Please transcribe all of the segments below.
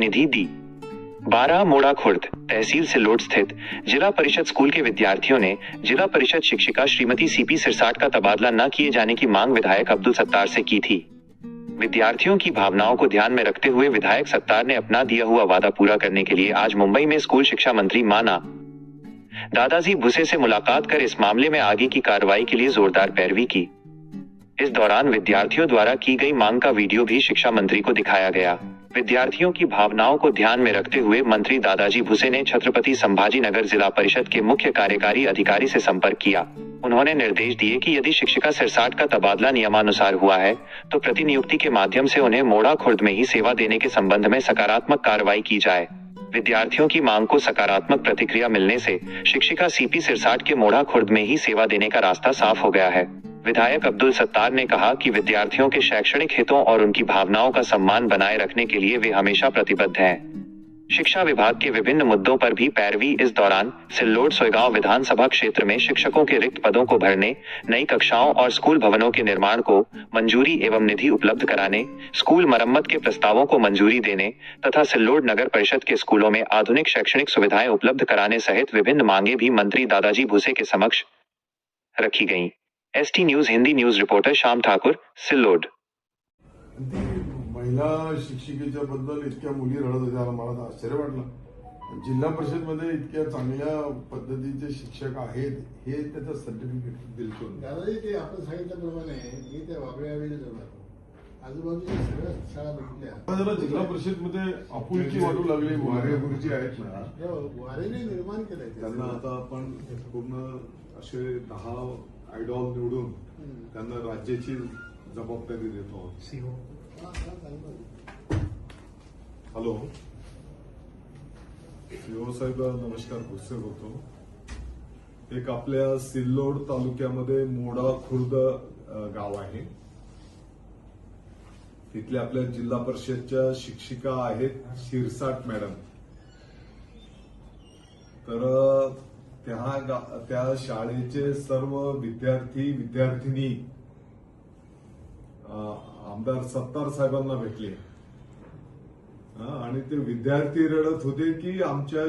निधि दी। 12 मोड़ा खुर्द तहसील सिल्लोड स्थित जिला परिषद स्कूल के विद्यार्थियों ने जिला परिषद शिक्षिका श्रीमती सीपी सिरसाट का तबादला न किए जाने की मांग विधायक अब्दुल सत्तार से की थी। विद्यार्थियों की भावनाओं को ध्यान में रखते हुए विधायक सत्तार ने अपना दिया हुआ वादा पूरा करने के लिए आज मुंबई में स्कूल शिक्षा मंत्री माना दादाजी भुसे से मुलाकात कर इस मामले में आगे की कार्रवाई के लिए जोरदार पैरवी की। इस दौरान विद्यार्थियों द्वारा की गई मांग का वीडियो भी शिक्षा मंत्री को दिखाया गया। विद्यार्थियों की भावनाओं को ध्यान में रखते हुए मंत्री दादाजी भुसे ने छत्रपति संभाजीनगर जिला परिषद के मुख्य कार्यकारी अधिकारी से संपर्क किया। उन्होंने निर्देश दिए कि यदि शिक्षिका सिरसाट का तबादला नियमानुसार हुआ है तो प्रतिनियुक्ति के माध्यम से उन्हें मोड़ा खुर्द में ही सेवा देने के संबंध में सकारात्मक कार्रवाई की जाए। विद्यार्थियों की मांग को सकारात्मक प्रतिक्रिया मिलने से शिक्षिका सीपी सिरसाट के मोड़ा खुर्द में ही सेवा देने का रास्ता साफ हो गया है। विधायक अब्दुल सत्तार ने कहा कि विद्यार्थियों के शैक्षणिक हितों और उनकी भावनाओं का सम्मान बनाए रखने के लिए वे हमेशा प्रतिबद्ध हैं। शिक्षा विभाग के विभिन्न मुद्दों पर भी पैरवी। इस दौरान सिल्लोड सोयगांव विधानसभा क्षेत्र में शिक्षकों के रिक्त पदों को भरने, नई कक्षाओं और स्कूल भवनों के निर्माण को मंजूरी एवं निधि उपलब्ध कराने, स्कूल मरम्मत के प्रस्तावों को मंजूरी देने तथा सिल्लोड नगर परिषद के स्कूलों में आधुनिक शैक्षणिक सुविधाएं उपलब्ध कराने सहित विभिन्न मांगे भी मंत्री दादाजी भुसे के समक्ष रखी गईं। ST news Hindi news reporter Shyam Thakur, Sillod. महिला शिक्षिकेच्या बद्दल इतक्या मुली रडत होत्या, मला तर आश्चर्य वाटलं। जिल्हा परिषद मध्ये इतक्या चांगल्या पद्धतीचे शिक्षक आहेत हे त्याचं सर्टिफिकेट दिलं। दादाजी ते आपण सांगितल्याप्रमाणे मी त्या वागळ्यावेळी जातो, आजूबाजूच्या सगळ्या शाळा बघितल्या। जरा जिल्हा परिषद मध्ये आपुलकी वाटू लागली। वारे गुरुजी आहेत ना, वारेने निर्माण केलंय त्यांना आता आपण पूर्ण असे 10 आयडॉल निवडून त्यांना राज्याची जबाबदारी देतो। हॅलो, सीओ साहेब नमस्कार, भुसे बोलतो। एक आपल्या सिल्लोड तालुक्यामध्ये मोडा खुर्द गाव आहे, तिथल्या आपल्या जिल्हा परिषदच्या शिक्षिका आहेत शिरसाट मॅडम। तर त्या शाळेचे सर्व विद्यार्थी विद्यार्थिनी आमदार सत्तार साहेबांना भेटले आणि ते विद्यार्थी रडत होते की आमच्या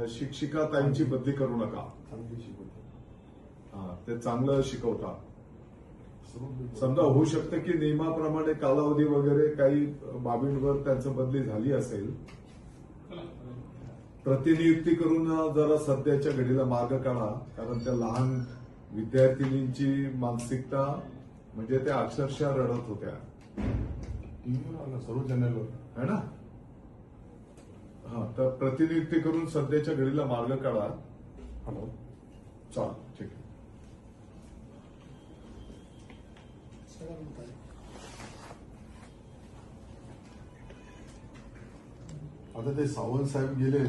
शिक्षिका ताईंची बदली करू नका, ते चांगलं शिकवतात। समजा होऊ शकतं की नियमाप्रमाणे कालावधी वगैरे काही बाबींवर त्यांचं बदली झाली असेल, प्रतिनियुक्ती करून जरा सध्याच्या घडीला मार्ग काढा, कारण त्या लहान विद्यार्थिनींची मानसिकता म्हणजे त्या अक्षरशः रडत होत्या। सर्व चॅनलवर है ना। तर प्रतिनियुक्ती करून सध्याच्या घडीला मार्ग काढा। हॅलो, चाल ठीक आहे। आता ते सावंत साहेब गेले।